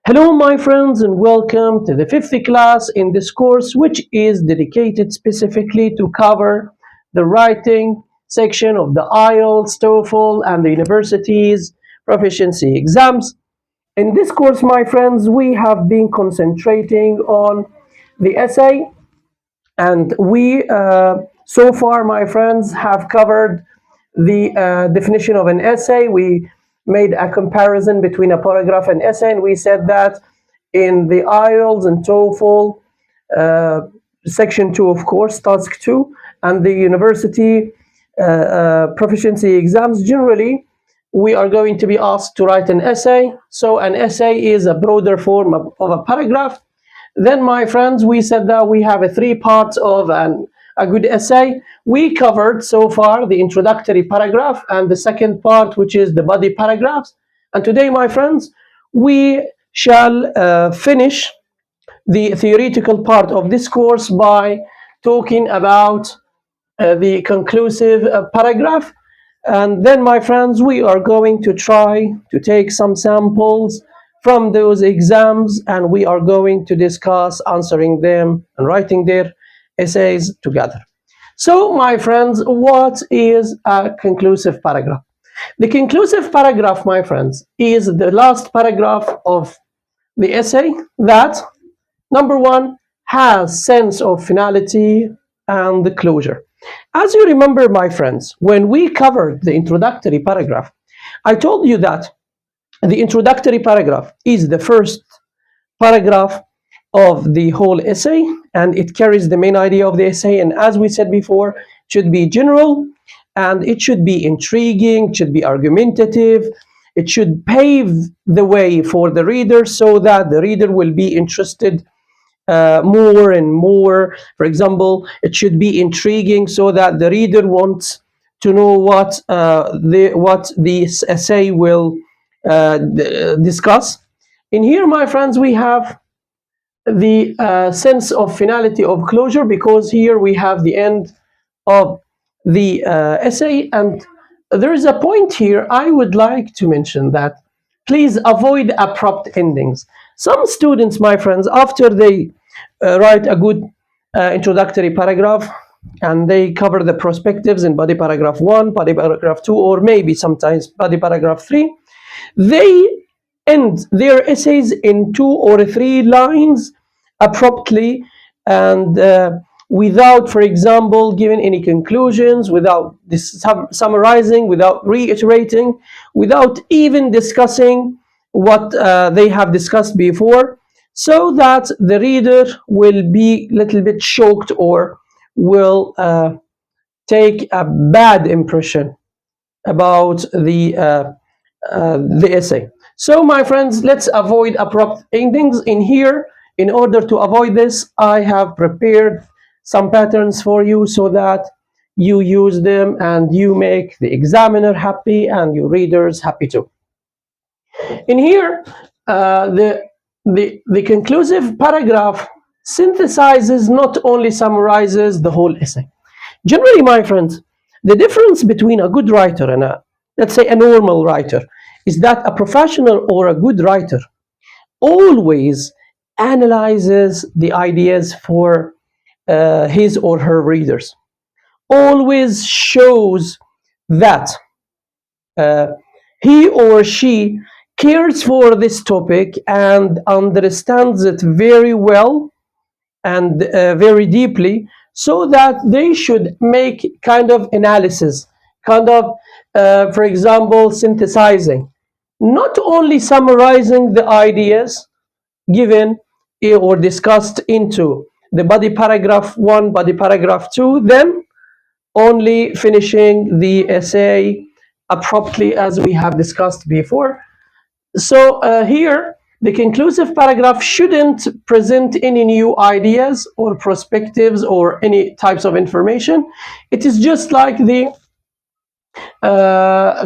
Hello my friends and welcome to the fifth class in this course, which is dedicated specifically to cover the writing section of the IELTS, TOEFL and the university's proficiency exams. In this course, my friends, we have been concentrating on the essay, and we so far, my friends, have covered the definition of an essay. We made a comparison between a paragraph and essay, and we said that in the IELTS and TOEFL section 2, of course, task 2, and the university proficiency exams, generally we are going to be asked to write an essay. So an essay is a broader form of a paragraph. Then, my friends, we said that we have three parts of a good essay. We covered so far the introductory paragraph and the second part, which is the body paragraphs. And today, my friends, we shall finish the theoretical part of this course by talking about the conclusive paragraph. And then, my friends, we are going to try to take some samples from those exams, and we are going to discuss answering them and writing their essays together. So, my friends, what is a conclusive paragraph? The conclusive paragraph, my friends, is the last paragraph of the essay that, number one, has sense of finality and the closure. As you remember, my friends, when we covered the introductory paragraph, I told you that the introductory paragraph is the first paragraph of the whole essay, and it carries the main idea of the essay. And as we said before, it should be general, and it should be intriguing, it should be argumentative, it should pave the way for the reader so that the reader will be interested more and more. For example, it should be intriguing so that the reader wants to know what this essay will discuss. In here, my friends, we have the sense of finality of closure, because here we have the end of the essay. And there is a point here I would like to mention, that please avoid abrupt endings. Some students, my friends, after they write a good introductory paragraph and they cover the perspectives in body paragraph 1, body paragraph 2, or maybe sometimes body paragraph 3, they end their essays in 2 or 3 lines abruptly, and without, for example, giving any conclusions, without summarizing, without reiterating, without even discussing what they have discussed before, so that the reader will be a little bit shocked or will take a bad impression about the essay. So, my friends, let's avoid abrupt endings. In here, in order to avoid this, I have prepared some patterns for you so that you use them and you make the examiner happy and your readers happy too. In here, the conclusive paragraph synthesizes, not only summarizes, the whole essay. Generally, my friends, the difference between a good writer and let's say a normal writer is that a professional or a good writer always analyzes the ideas for his or her readers, always shows that he or she cares for this topic and understands it very well and very deeply, so that they should make kind of analysis, kind of, for example, synthesizing, not only summarizing the ideas given or discussed into the body paragraph 1, body paragraph 2, then only finishing the essay abruptly, as we have discussed before. So here, the conclusive paragraph shouldn't present any new ideas or perspectives or any types of information. It is just like the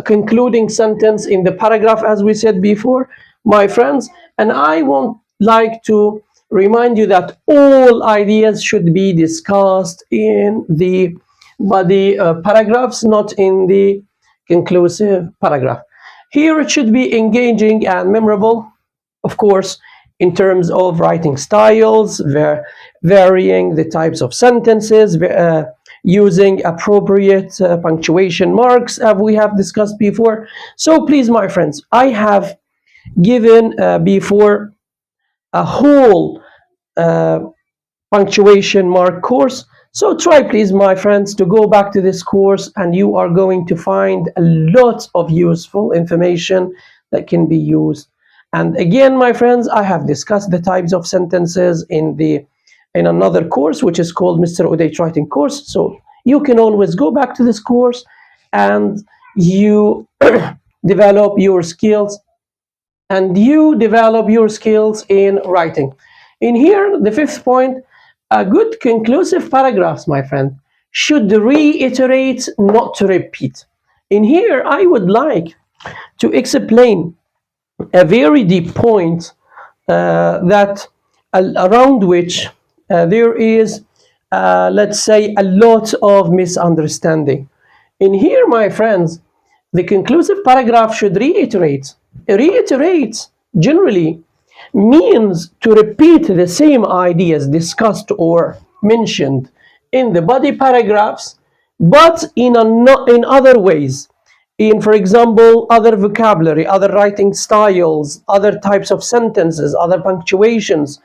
concluding sentence in the paragraph, as we said before, my friends. And I would like to remind you that all ideas should be discussed in the body paragraphs, not in the conclusive paragraph. Here it should be engaging and memorable. Of course, in terms of writing styles, varying the types of sentences, using appropriate punctuation marks, as we have discussed before. So please, my friends, I have given before a whole punctuation mark course. So try, please, my friends, to go back to this course, and you are going to find a lot of useful information that can be used. And again, my friends, I have discussed the types of sentences in another course, which is called Mr. Uday's writing course. So you can always go back to this course and you develop your skills in writing. In here, the fifth point, a good conclusive paragraphs, my friend, should reiterate, not to repeat. In here, I would like to explain a very deep point that around which there is, let's say, a lot of misunderstanding. In here, my friends, the conclusive paragraph should reiterate. Reiterate generally means to repeat the same ideas discussed or mentioned in the body paragraphs, but in other ways. In, for example, other vocabulary, other writing styles, other types of sentences, other punctuations.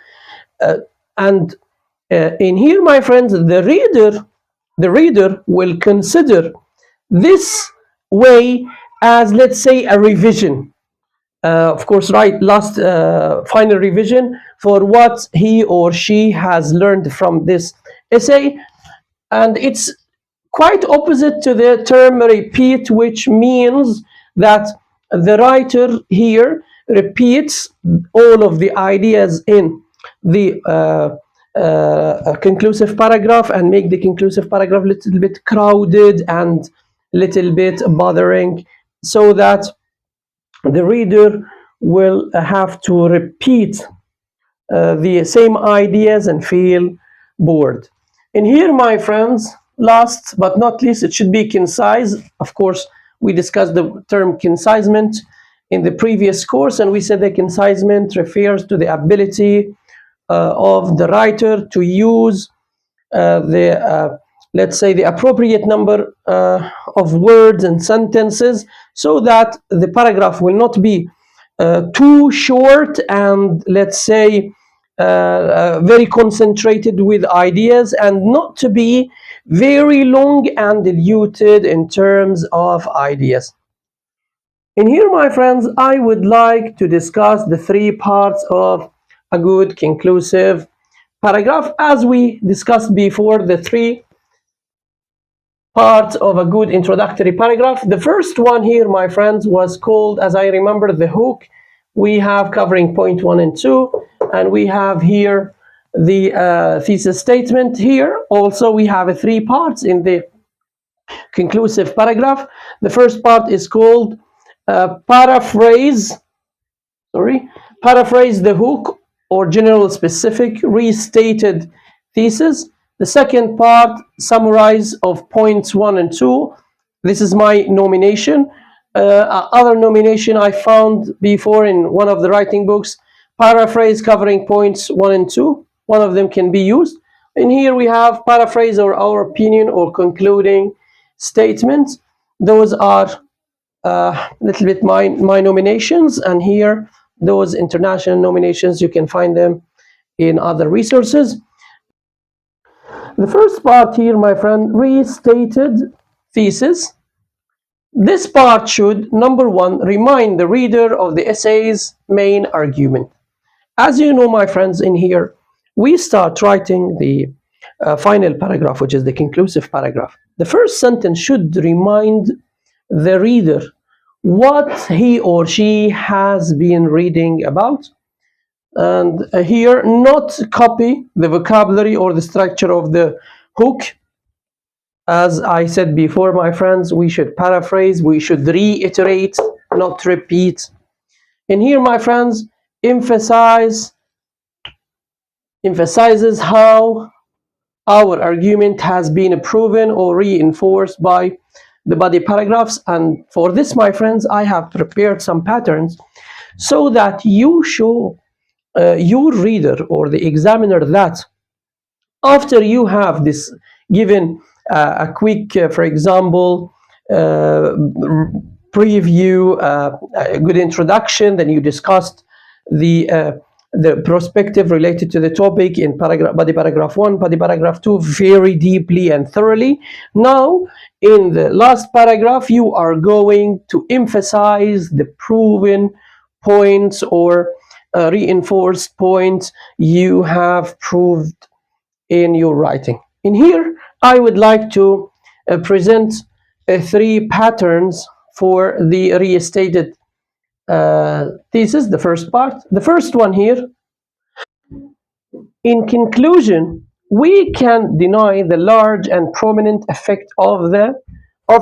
And in here, my friends, the reader will consider this way as, let's say, a revision. Of course, right, last final revision for what he or she has learned from this essay. And it's quite opposite to the term repeat, which means that the writer here repeats all of the ideas in the conclusive paragraph and make the conclusive paragraph a little bit crowded and a little bit bothering, so that the reader will have to repeat the same ideas and feel bored. And here, my friends, last but not least, it should be concise. Of course, we discussed the term concisement in the previous course, and we said that concisement refers to the ability of the writer to use let's say, the appropriate number of words and sentences, so that the paragraph will not be too short and, let's say, very concentrated with ideas, and not to be very long and diluted in terms of ideas. And here, my friends, I would like to discuss the three parts of a good conclusive paragraph. As we discussed before, the three parts of a good introductory paragraph. The first one here, my friends, was called, as I remember, the hook. We have covering point 1 and 2, and we have here the thesis statement. Here also we have three parts in the conclusive paragraph. The first part is called paraphrase the hook, or general specific restated thesis. The second part, summarize of points 1 and 2. This is my nomination. Other nomination I found before in one of the writing books, paraphrase covering points 1 and 2. One of them can be used. And here we have paraphrase, or our opinion, or concluding statements. Those are a little bit my nominations, and here those international nominations, you can find them in other resources. The first part here, my friend, restated thesis. This part should, number one, remind the reader of the essay's main argument. As you know, my friends, in here, we start writing the final paragraph, which is the conclusive paragraph. The first sentence should remind the reader what he or she has been reading about. And here, not copy the vocabulary or the structure of the hook. As I said before, my friends, we should paraphrase, we should reiterate, not repeat. And here, my friends, emphasizes how our argument has been proven or reinforced by the body paragraphs. And for this, my friends, I have prepared some patterns so that you show your reader or the examiner that after you have this given a quick, for example, preview, a good introduction, then you discussed the uh, the perspective related to the topic in body paragraph 1, body paragraph 2 very deeply and thoroughly. Now, in the last paragraph, you are going to emphasize the proven points or reinforced points you have proved in your writing. In here, I would like to present three patterns for the restated thesis, the first part. The first one here, in conclusion, we can deny the large and prominent effect of,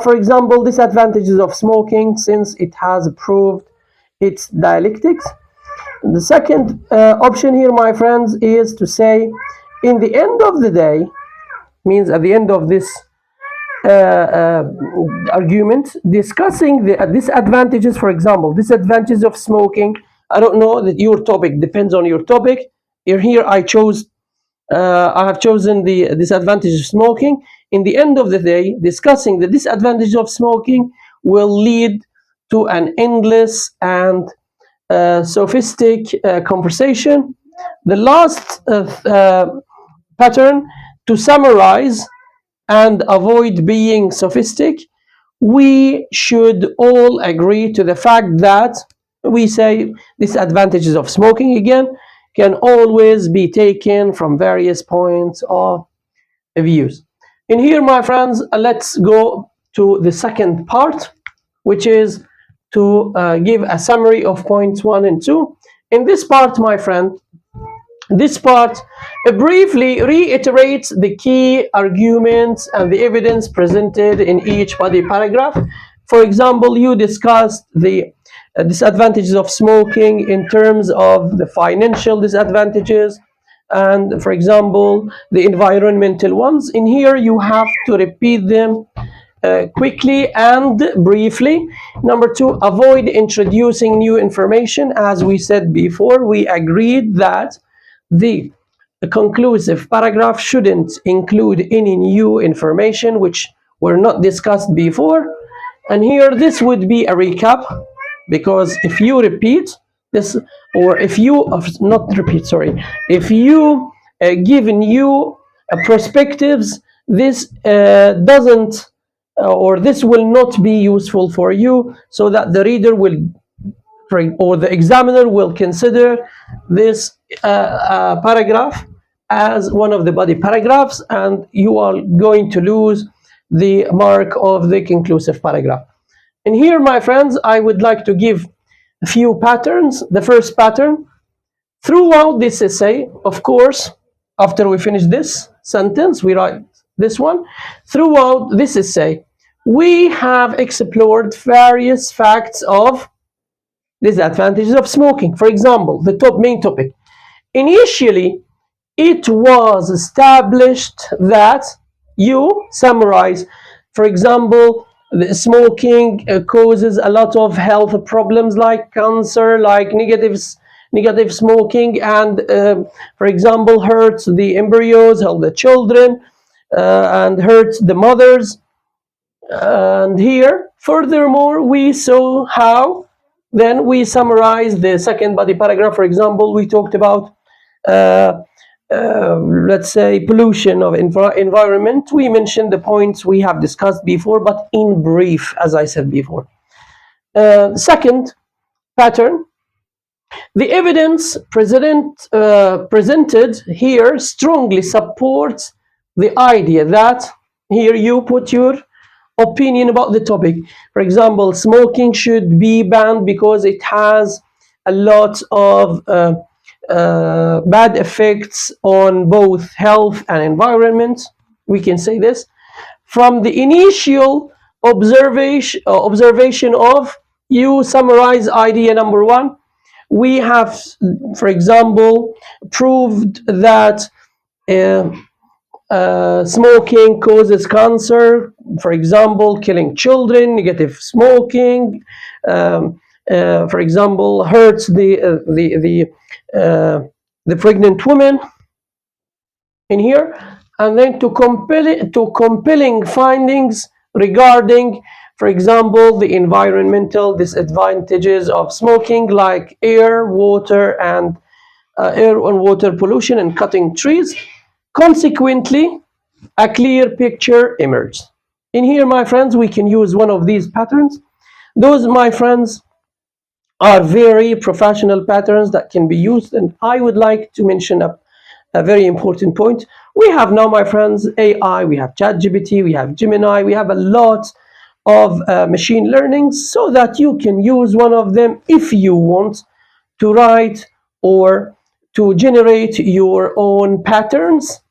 for example, disadvantages of smoking since it has proved its dialectics. The second option here, my friends, is to say, in the end of the day, means at the end of this argument, discussing the disadvantages, for example, disadvantages of smoking. I don't know that your topic depends on your topic. Here I have chosen the disadvantages of smoking. In the end of the day, discussing the disadvantages of smoking will lead to an endless and sophistic conversation. The last pattern, to summarize and avoid being sophistic, we should all agree to the fact that we say disadvantages of smoking again can always be taken from various points of views. In here, my friends, let's go to the second part, which is to give a summary of points 1 and 2. In this part, my friend, this part briefly reiterates the key arguments and the evidence presented in each body paragraph. For example, you discussed the disadvantages of smoking in terms of the financial disadvantages and, for example, the environmental ones. In here, you have to repeat them quickly and briefly. Number 2, avoid introducing new information. As we said before, we agreed that the conclusive paragraph shouldn't include any new information which were not discussed before. And here, this would be a recap, because if you repeat this, or if you not repeat, sorry, if you give new perspectives, this doesn't or this will not be useful for you, so that the reader will, or the examiner will, consider this paragraph as one of the body paragraphs, and you are going to lose the mark of the conclusive paragraph. And here, my friends, I would like to give a few patterns. The first pattern, throughout this essay, of course, after we finish this sentence, we write this one. Throughout this essay, we have explored various facts of disadvantages of smoking. For example, the main topic. Initially, it was established that you summarize, for example, the smoking causes a lot of health problems like cancer, like negative smoking, and for example, hurts the embryos, hurts the children, and hurts the mothers. And here, furthermore, we saw how then we summarize the second body paragraph. For example, we talked about let's say pollution of environment. We mentioned the points we have discussed before, but in brief, as I said before. Second pattern, the evidence presented here strongly supports the idea that, here you put your opinion about the topic. For example, smoking should be banned because it has a lot of bad effects on both health and environment. We can say this. From the initial observation of, you summarize idea number 1. We have, for example, proved that smoking causes cancer, for example, killing children, negative smoking, for example, hurts the pregnant woman in here, and then to compelling findings regarding, for example, the environmental disadvantages of smoking, like air, water, and water pollution and cutting trees. Consequently, a clear picture emerges. In here, my friends, we can use one of these patterns. Those, my friends, are very professional patterns that can be used, and I would like to mention a very important point. We have now, my friends, AI, we have ChatGPT, we have Gemini, we have a lot of machine learning, so that you can use one of them if you want to write or to generate your own patterns,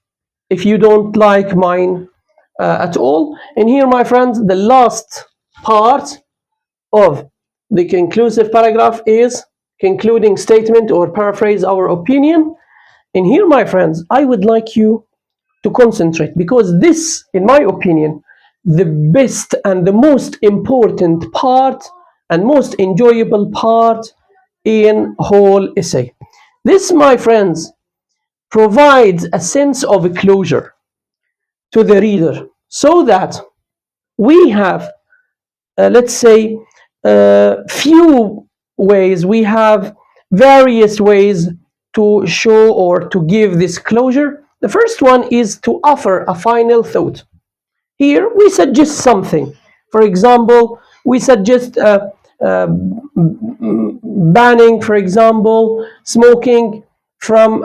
if you don't like mine at all. And here, my friends, the last part of the conclusive paragraph is concluding statement, or paraphrase our opinion. And here, my friends, I would like you to concentrate, because this, in my opinion, the best and the most important part and most enjoyable part in whole essay. This, my friends, provides a sense of closure to the reader, so that we have, let's say, few ways, we have various ways to show or to give this closure. The first one is to offer a final thought. Here we suggest something. For example, we suggest banning, for example, smoking from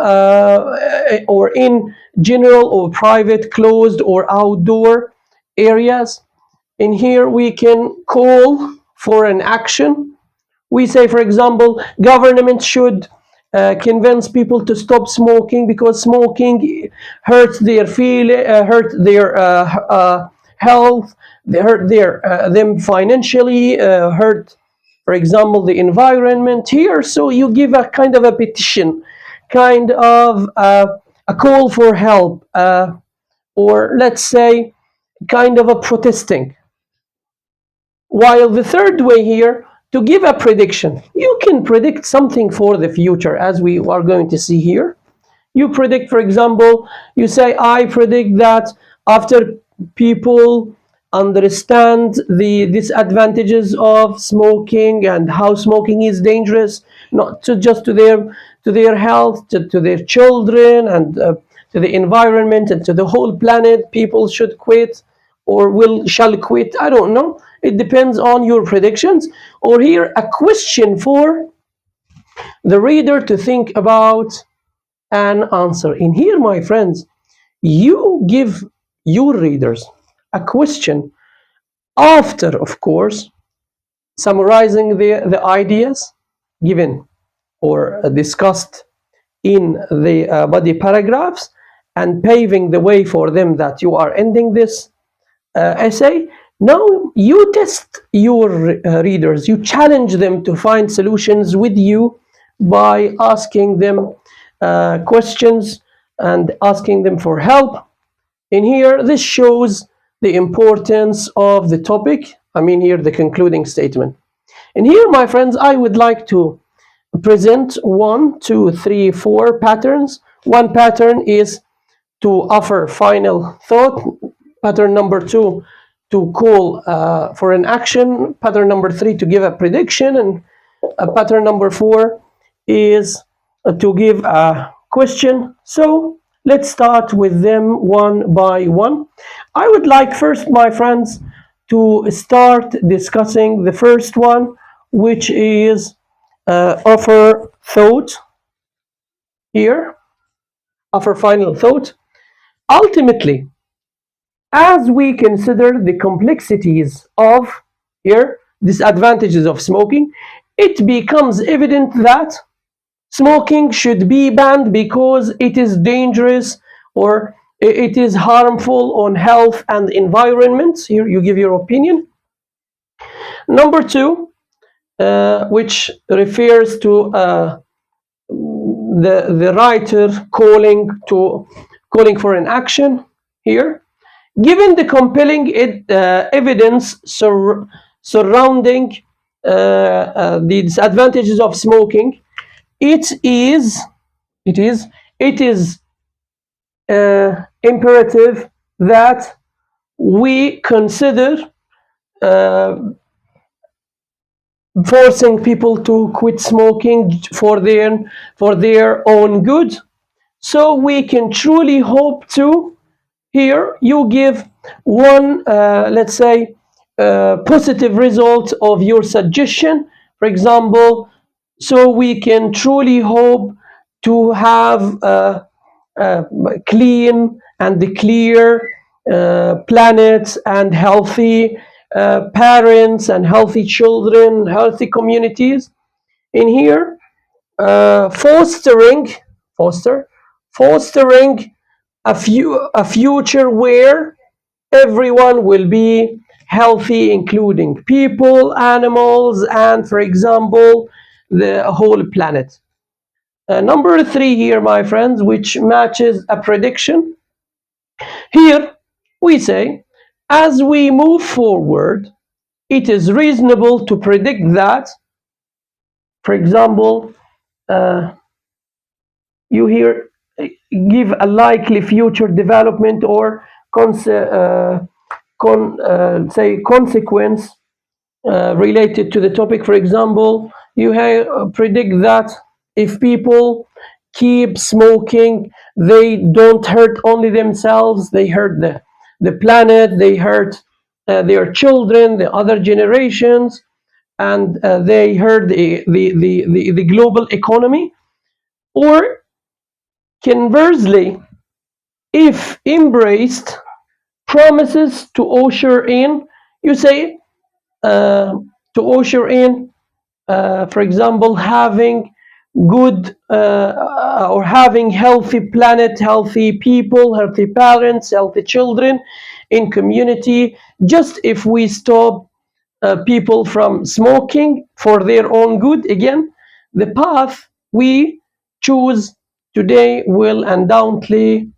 or in general or private, closed or outdoor areas. In here we can call for an action. We say, for example, government should convince people to stop smoking, because smoking hurts their health, they hurt them financially, hurt, for example, the environment here. So you give a kind of a petition, kind of a call for help, or let's say kind of a protesting. While the third way here, to give a prediction. You can predict something for the future, as we are going to see here. You predict, for example, you say, I predict that after people understand the disadvantages of smoking and how smoking is dangerous, not just to their health, to their children, and to the environment, and to the whole planet, people should quit, or shall quit. I don't know. It depends on your predictions. Or here, a question for the reader to think about an answer. In here, my friends, you give your readers a question after, of course, summarizing the ideas given or discussed in the body paragraphs, and paving the way for them that you are ending this essay. Now you test your readers, you challenge them to find solutions with you by asking them questions and asking them for help. In here, this shows the importance of the topic. I mean here, the concluding statement. And here, my friends, I would like to present 1, 2, 3, 4 patterns. One pattern is to offer final thought. Pattern number 2, to call for an action. Pattern number 3, to give a prediction. And pattern number 4 is to give a question. So let's start with them one by one. I would like first, my friends, to start discussing the first one, which is offer thought. Here, offer final thought. Ultimately, as we consider the complexities of here, disadvantages of smoking, it becomes evident that smoking should be banned because it is dangerous, or it is harmful on health and environment. Here you give your opinion. Number 2, which refers to the writer calling for an action here. Given the compelling evidence surrounding the disadvantages of smoking, it is imperative that we consider uh, forcing people to quit smoking for their own good, so we can truly hope to. Here you give one, let's say, positive result of your suggestion, for example, so we can truly hope to have uh, clean and clear planet and healthy parents and healthy children, healthy communities. In here, fostering foster fostering a future where everyone will be healthy, including people, animals, and, for example, the whole planet. Number three here, my friends, which matches a prediction. Here we say, as we move forward, it is reasonable to predict that, for example, you here give a likely future development or say consequence related to the topic. For example, you predict that if people keep smoking, they don't hurt only themselves, they hurt the planet, they hurt their children, the other generations, and they hurt the global economy. Or conversely, if embraced, promises to usher in, you say, to usher in, for example, having good or having healthy planet, healthy people, healthy parents, healthy children in community. Just if we stop people from smoking for their own good, again, the path we choose today will undoubtedly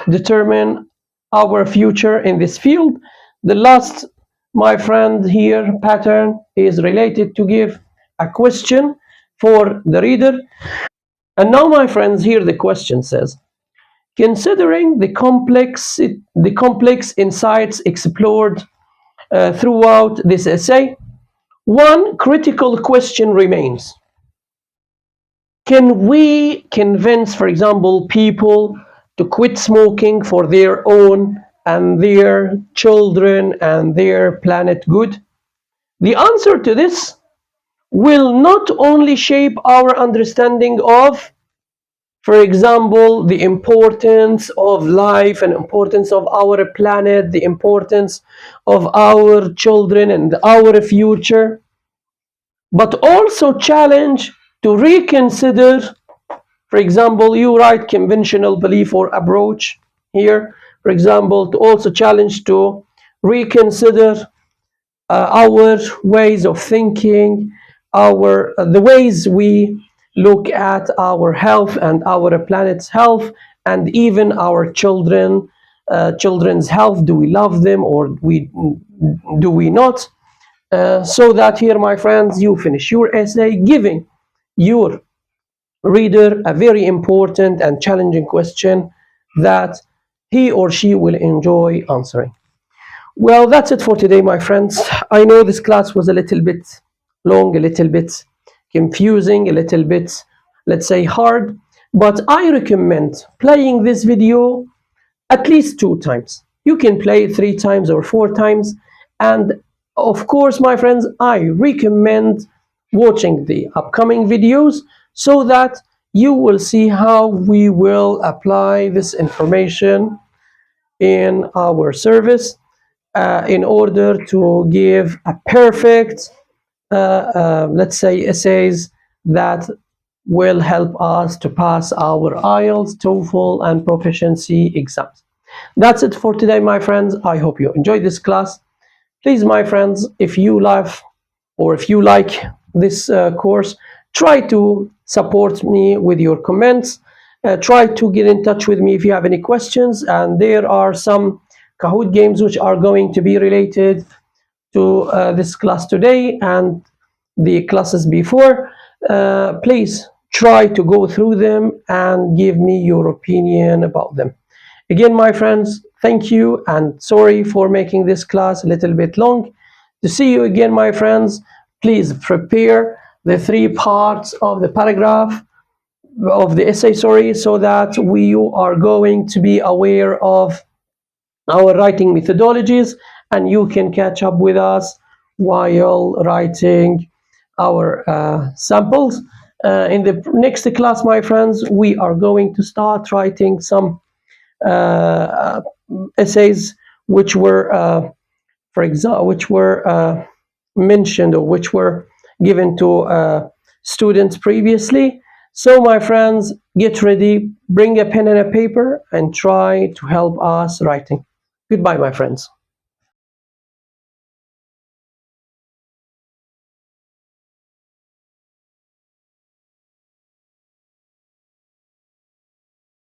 determine our future in this field. The last, my friend, here pattern is related to give a question for the reader. And now, my friends, here the question says, considering the complex insights explored throughout this essay, one critical question remains. Can we convince, for example, people to quit smoking for their own and their children and their planet good? The answer to this will not only shape our understanding of, for example, the importance of life and importance of our planet, the importance of our children and our future, but also challenge to reconsider. For example, you write conventional belief or approach here. For example, to also challenge to reconsider our ways of thinking, the ways we look at our health and our planet's health, and even our children's health. Do we love them or do we not? So that here, my friends, you finish your essay giving your reader a very important and challenging question that he or she will enjoy answering. Well, that's it for today, my friends. I know this class was a little bit long, a little bit confusing, a little bit, let's say, hard, but I recommend playing this video at least 2 times. You can play it 3 times or 4 times. And of course, my friends, I recommend watching the upcoming videos so that you will see how we will apply this information in our service in order to give a perfect, let's say, essays that will help us to pass our IELTS, TOEFL, and proficiency exams. That's it for today, my friends. I hope you enjoyed this class. Please, my friends, if you love or if you like this course, try to support me with your comments. Try to get in touch with me if you have any questions. And there are some Kahoot games which are going to be related to this class today and the classes before, please try to go through them and give me your opinion about them. Again, my friends, thank you and sorry for making this class a little bit long. To see you again, my friends, please prepare the 3 parts of the paragraph of the essay, so that we are going to be aware of our writing methodologies and you can catch up with us while writing our samples. In the next class, my friends, we are going to start writing some essays which were, for example, which were mentioned or which were given to students previously. So, my friends, get ready, bring a pen and a paper, and try to help us writing. Goodbye, my friends.